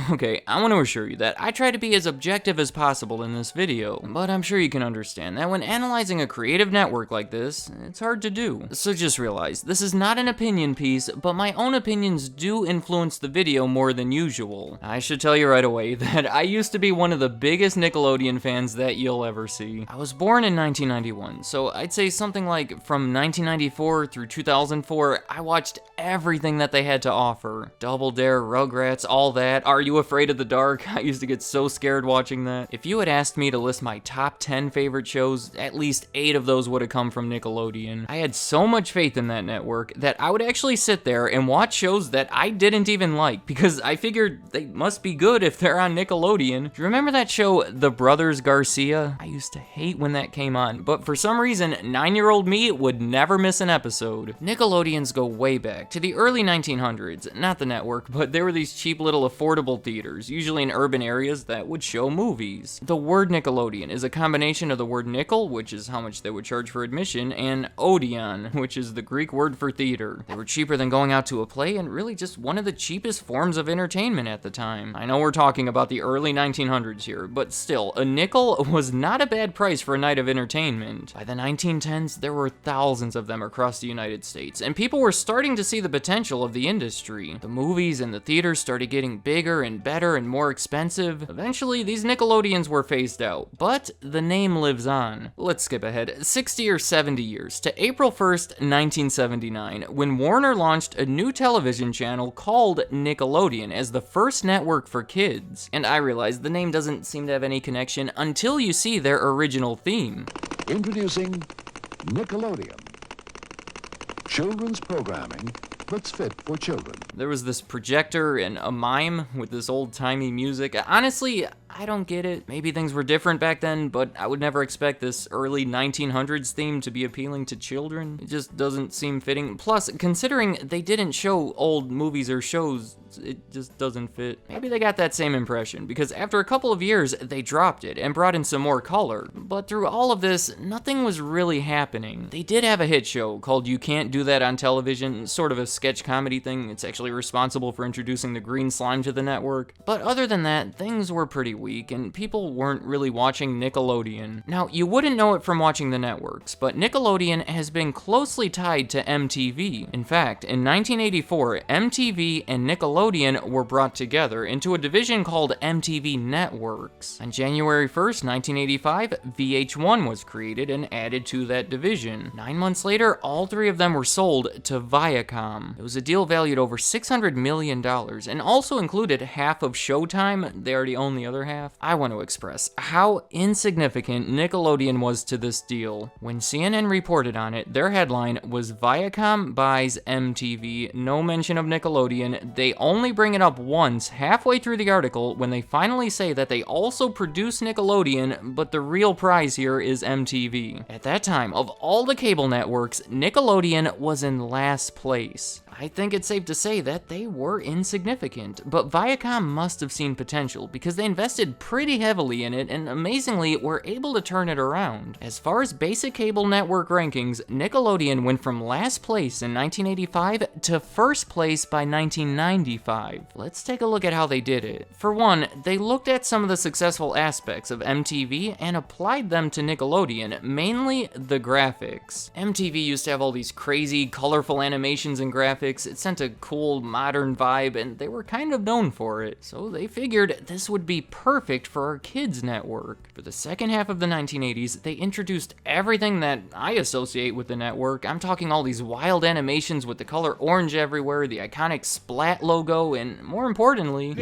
Okay, I want to assure you that I try to be as objective as possible in this video, but I'm sure you can understand that when analyzing a creative network like this, it's hard to do. So just realize, this is not an opinion piece, but my own opinions do influence the video more than usual. I should tell you right away that I used to be one of the biggest Nickelodeon fans that you'll ever see. I was born in 1991, so I'd say something like from 1994 through 2004, I watched everything that they had to offer. Double Dare, Rugrats, all that. Are You Afraid of the Dark? I used to get so scared watching that. If you had asked me to list my top 10 favorite shows, at least 8 of those would have come from Nickelodeon. I had so much faith in that network that I would actually sit there and watch shows that I didn't even like because I figured they must be good if they're on Nickelodeon. Do you remember that show, The Brothers Garcia? I used to hate when that came on, but for some reason, 9-year-old me would never miss an episode. Nickelodeons go way back to the early 1900s, not the network, but there were these cheap little affordable theaters, usually in urban areas, that would show movies. The word Nickelodeon is a combination of the word nickel, which is how much they would charge for admission, and odeon, which is the Greek word for theater. They were cheaper than going out to a play and really just one of the cheapest forms of entertainment at the time. I know we're talking about the early 1900s here, but still, a nickel was not a bad price for a night of entertainment. By the 1910s, there were thousands of them across the United States, and people were starting to see the potential of the industry. The movies and the theaters started getting bigger and better and more expensive. Eventually, these Nickelodeons were phased out, but the name lives on. Let's skip ahead 60 or 70 years to April 1st, 1979, when Warner launched a new television channel called Nickelodeon as the first network for kids. And I realize the name doesn't seem to have any connection until you see their original theme. Introducing Nickelodeon. Children's programming that's fit for children. There was this projector and a mime with this old-timey music. Honestly, I don't get it. Maybe things were different back then, but I would never expect this early 1900s theme to be appealing to children. It just doesn't seem fitting. Plus, considering they didn't show old movies or shows, it just doesn't fit. Maybe they got that same impression, because after a couple of years, they dropped it and brought in some more color. But through all of this, nothing was really happening. They did have a hit show called You Can't Do That on Television, sort of a sketch comedy thing. It's actually responsible for introducing the green slime to the network. But other than that, things were pretty weak, and people weren't really watching Nickelodeon. Now, you wouldn't know it from watching the networks, but Nickelodeon has been closely tied to MTV. In fact, in 1984, MTV and Nickelodeon were brought together into a division called MTV Networks. On January 1st, 1985, VH1 was created and added to that division. 9 months later, all 3 of them were sold to Viacom. It was a deal valued over $600 million and also included half of Showtime. They already own the other half. I want to express how insignificant Nickelodeon was to this deal. When CNN reported on it, their headline was Viacom buys MTV, no mention of Nickelodeon. They only bring it up once halfway through the article when they finally say that they also produce Nickelodeon, but the real prize here is MTV. At that time, of all the cable networks, Nickelodeon was in last place. I think it's safe to say that they were insignificant, but Viacom must have seen potential because they invested pretty heavily in it and amazingly were able to turn it around. As far as basic cable network rankings, Nickelodeon went from last place in 1985 to first place by 1995. Let's take a look at how they did it. For one, they looked at some of the successful aspects of MTV and applied them to Nickelodeon, mainly the graphics. MTV used to have all these crazy, colorful animations and graphics. It sent a cool, modern vibe, and they were kind of known for it. So they figured this would be perfect for our kids' network. For the second half of the 1980s, they introduced everything that I associate with the network. I'm talking all these wild animations with the color orange everywhere, the iconic Splat logo, and more importantly,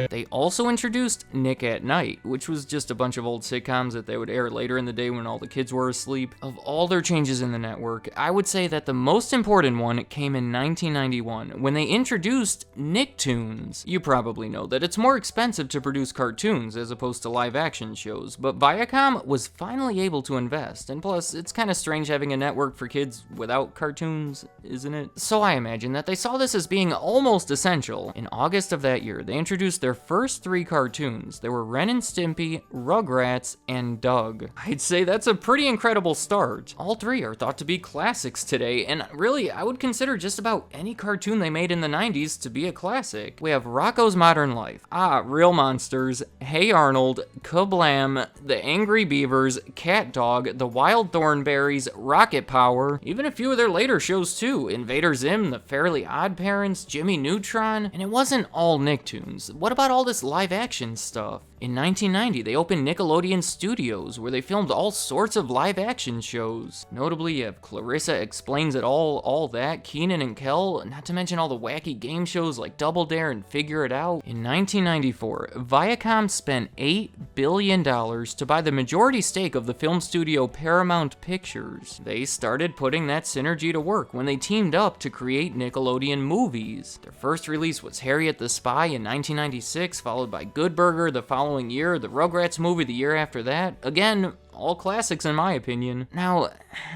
they also introduced Nick at Night, which was just a bunch of old sitcoms that they would air later in the day when all the kids were asleep. Of all their changes in the network, I would say that the most important one came in 1991 when they introduced Nicktoons. You probably know that it's more more expensive to produce cartoons as opposed to live-action shows, but Viacom was finally able to invest, and plus, it's kind of strange having a network for kids without cartoons, isn't it? So I imagine that they saw this as being almost essential. In August of that year, they introduced their first 3 cartoons. They were Ren and Stimpy, Rugrats, and Doug. I'd say that's a pretty incredible start. All 3 are thought to be classics today, and really, I would consider just about any cartoon they made in the 90s to be a classic. We have Rocko's Modern Life, Real Monsters, Hey Arnold, Kablam, The Angry Beavers, Cat Dog, The Wild Thornberries, Rocket Power, even a few of their later shows too, Invader Zim, The Fairly Odd Parents, Jimmy Neutron, and it wasn't all Nicktoons. What about all this live action stuff? In 1990, they opened Nickelodeon Studios, where they filmed all sorts of live-action shows. Notably, you have Clarissa Explains It All that, Kenan and Kel, not to mention all the wacky game shows like Double Dare and Figure It Out. In 1994, Viacom spent $8 billion to buy the majority stake of the film studio Paramount Pictures. They started putting that synergy to work when they teamed up to create Nickelodeon movies. Their first release was Harriet the Spy in 1996, followed by Good Burger the following year, the Rugrats movie the year after that. Again, all classics in my opinion. Now,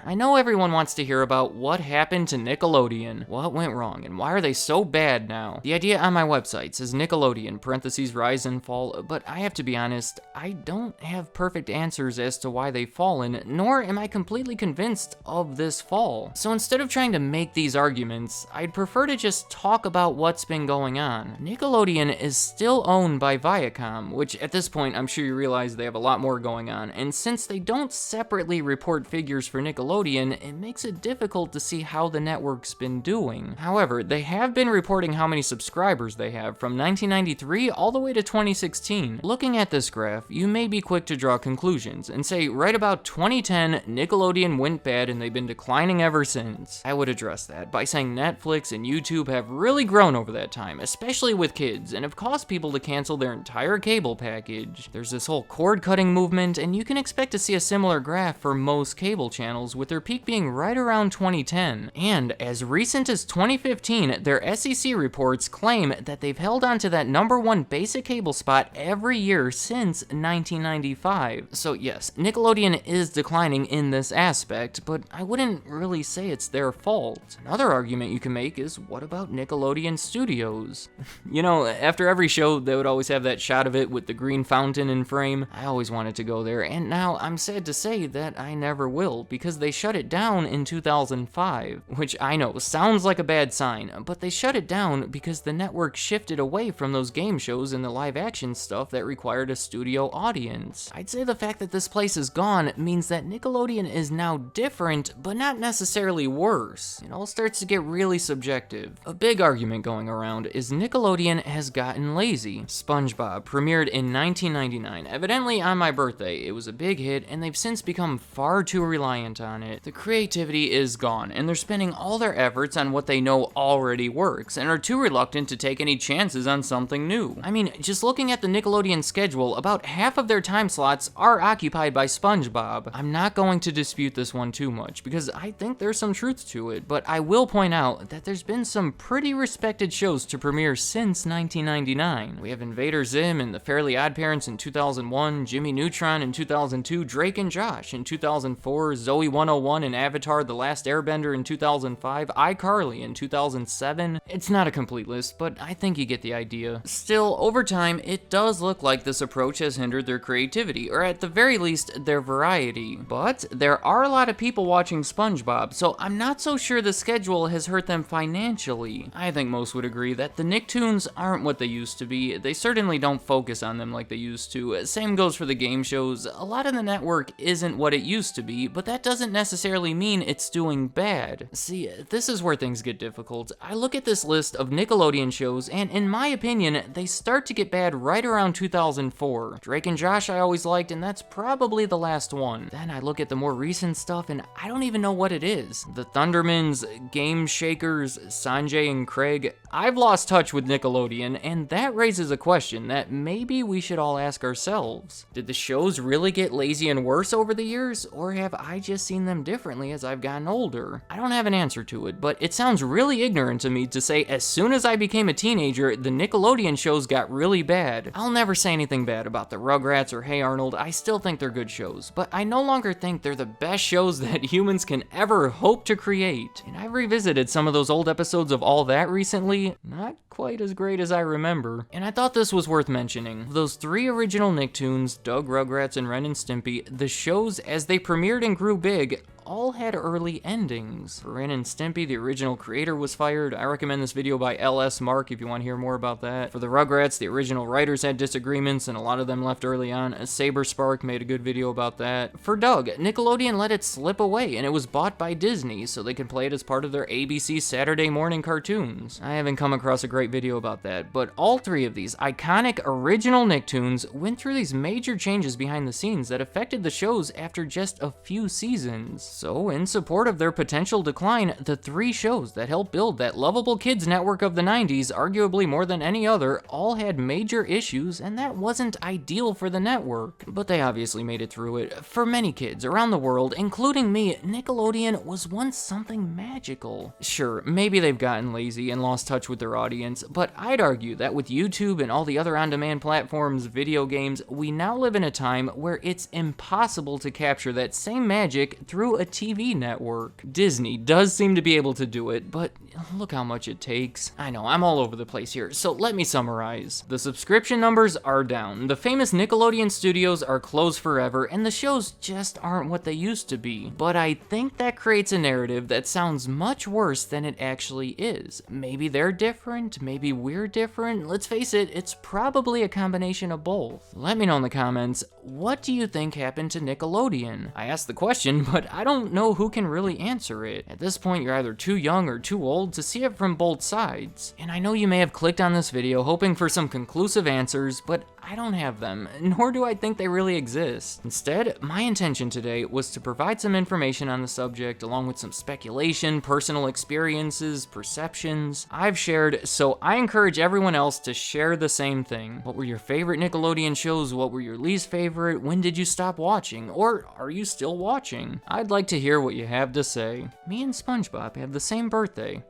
I know everyone wants to hear about what happened to Nickelodeon, what went wrong, and why are they so bad now? The idea on my website says Nickelodeon, parentheses, rise and fall, but I have to be honest, I don't have perfect answers as to why they've fallen, nor am I completely convinced of this fall. So instead of trying to make these arguments, I'd prefer to just talk about what's been going on. Nickelodeon is still owned by Viacom, which at this point I'm sure you realize they have a lot more going on, and since they don't separately report figures for Nickelodeon, it makes it difficult to see how the network's been doing. However, they have been reporting how many subscribers they have from 1993 all the way to 2016. Looking at this graph, you may be quick to draw conclusions and say right about 2010, Nickelodeon went bad and they've been declining ever since. I would address that by saying Netflix and YouTube have really grown over that time, especially with kids, and have caused people to cancel their entire cable package. There's this whole cord cutting movement, and you can expect to see a similar graph for most cable channels, with their peak being right around 2010. And as recent as 2015, their SEC reports claim that they've held on to that #1 basic cable spot every year since 1995. So yes, Nickelodeon is declining in this aspect, but I wouldn't really say it's their fault. Another argument you can make is, what about Nickelodeon Studios? You know, after every show, they would always have that shot of it with the green fountain in frame. I always wanted to go there, and now I'm sad to say that I never will, because they shut it down in 2005, which I know sounds like a bad sign, but they shut it down because the network shifted away from those game shows and the live action stuff that required a studio audience. I'd say the fact that this place is gone means that Nickelodeon is now different, but not necessarily worse. It all starts to get really subjective. A big argument going around is Nickelodeon has gotten lazy. SpongeBob premiered in 1999, evidently on my birthday. It was a big hit, and they've since become far too reliant on it. The creativity is gone, and they're spending all their efforts on what they know already works, and are too reluctant to take any chances on something new. I mean, just looking at the Nickelodeon schedule, about half of their time slots are occupied by SpongeBob. I'm not going to dispute this one too much, because I think there's some truth to it, but I will point out that there's been some pretty respected shows to premiere since 1999. We have Invader Zim and The Fairly Odd Parents in 2001, Jimmy Neutron in 2002, Drake and Josh in 2004, Zoe 101 and Avatar The Last Airbender in 2005, iCarly in 2007. It's not a complete list, but I think you get the idea. Still, over time, it does look like this approach has hindered their creativity, or at the very least, their variety. But there are a lot of people watching SpongeBob, so I'm not so sure the schedule has hurt them financially. I think most would agree that the Nicktoons aren't what they used to be. They certainly don't focus on them like they used to. Same goes for the game shows. A lot of the network isn't what it used to be, but that doesn't necessarily mean it's doing bad. See, this is where things get difficult. I look at this list of Nickelodeon shows, and in my opinion, they start to get bad right around 2004. Drake and Josh I always liked, and that's probably the last one. Then I look at the more recent stuff, and I don't even know what it is. The Thundermans, Game Shakers, Sanjay and Craig, I've lost touch with Nickelodeon, and that raises a question that maybe we should all ask ourselves. Did the shows really get lazy and worse over the years, or have I just seen them differently as I've gotten older? I don't have an answer to it, but it sounds really ignorant to me to say as soon as I became a teenager, the Nickelodeon shows got really bad. I'll never say anything bad about the Rugrats or Hey Arnold, I still think they're good shows, but I no longer think they're the best shows that humans can ever hope to create. And I've revisited some of those old episodes of All That recently, not quite as great as I remember. And I thought this was worth mentioning. Those 3 original Nicktoons, Doug, Rugrats, and Ren and Stimpy, the shows as they premiered and grew big, all had early endings. For Ren and Stimpy, the original creator was fired. I recommend this video by LS Mark if you want to hear more about that. For the Rugrats, the original writers had disagreements and a lot of them left early on. Saber Spark made a good video about that. For Doug, Nickelodeon let it slip away and it was bought by Disney so they could play it as part of their ABC Saturday morning cartoons. I haven't come across a great video about that, but all 3 of these iconic original Nicktoons went through these major changes behind the scenes that affected the shows after just a few seasons. So, in support of their potential decline, the 3 shows that helped build that lovable kids network of the 90s, arguably more than any other, all had major issues, and that wasn't ideal for the network. But they obviously made it through it. For many kids around the world, including me, Nickelodeon was once something magical. Sure, maybe they've gotten lazy and lost touch with their audience, but I'd argue that with YouTube and all the other on-demand platforms, video games, we now live in a time where it's impossible to capture that same magic through a TV network. Disney does seem to be able to do it, but look how much it takes. I know, I'm all over the place here, so let me summarize. The subscription numbers are down, the famous Nickelodeon studios are closed forever, and the shows just aren't what they used to be. But I think that creates a narrative that sounds much worse than it actually is. Maybe they're different, maybe we're different. Let's face it, it's probably a combination of both. Let me know in the comments, what do you think happened to Nickelodeon? I asked the question, but I don't know who can really answer it. At this point, you're either too young or too old to see it from both sides. And I know you may have clicked on this video hoping for some conclusive answers, but I don't have them, nor do I think they really exist. Instead, my intention today was to provide some information on the subject along with some speculation, personal experiences, perceptions I've shared, so I encourage everyone else to share the same thing. What were your favorite Nickelodeon shows? What were your least favorite? When did you stop watching? Or are you still watching? I'd like to hear what you have to say. Me and SpongeBob have the same birthday.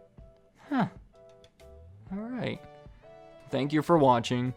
Huh. Alright. Thank you for watching.